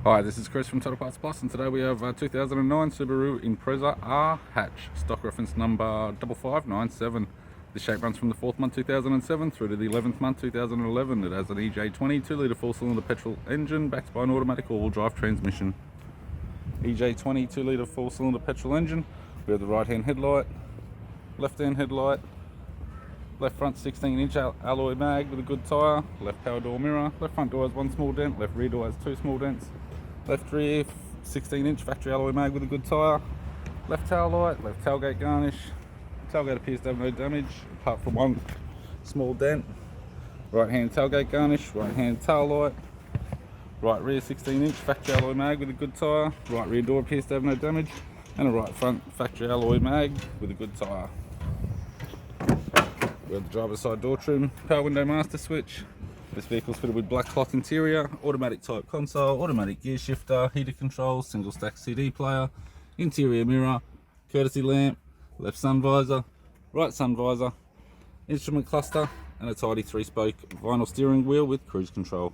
Hi, this is Chris from Total Parts Plus, and today we have a 2009 Subaru Impreza R Hatch, stock reference number 5597. The shape runs from the 4th month 2007 through to the 11th month 2011. It has an EJ20 2-litre 4-cylinder petrol engine backed by an automatic all-wheel drive transmission. EJ20 2-litre 4-cylinder petrol engine. We have the right-hand headlight, left-hand headlight, left front 16-inch alloy mag with a good tyre, left power door mirror, left front door has one small dent, left rear door has two small dents, left rear 16-inch factory alloy mag with a good tyre, left tail light, left tailgate garnish. Tailgate appears to have no damage apart from one small dent. Right hand tailgate garnish, right hand tail light, right rear 16-inch factory alloy mag with a good tyre, right rear door appears to have no damage, and a right front factory alloy mag with a good tyre. We have the driver's side door trim, power window master switch. This vehicle is fitted with black cloth interior, automatic type console, automatic gear shifter, heated controls, single stack CD player, interior mirror, courtesy lamp, left sun visor, right sun visor, instrument cluster, and a tidy 3-spoke vinyl steering wheel with cruise control.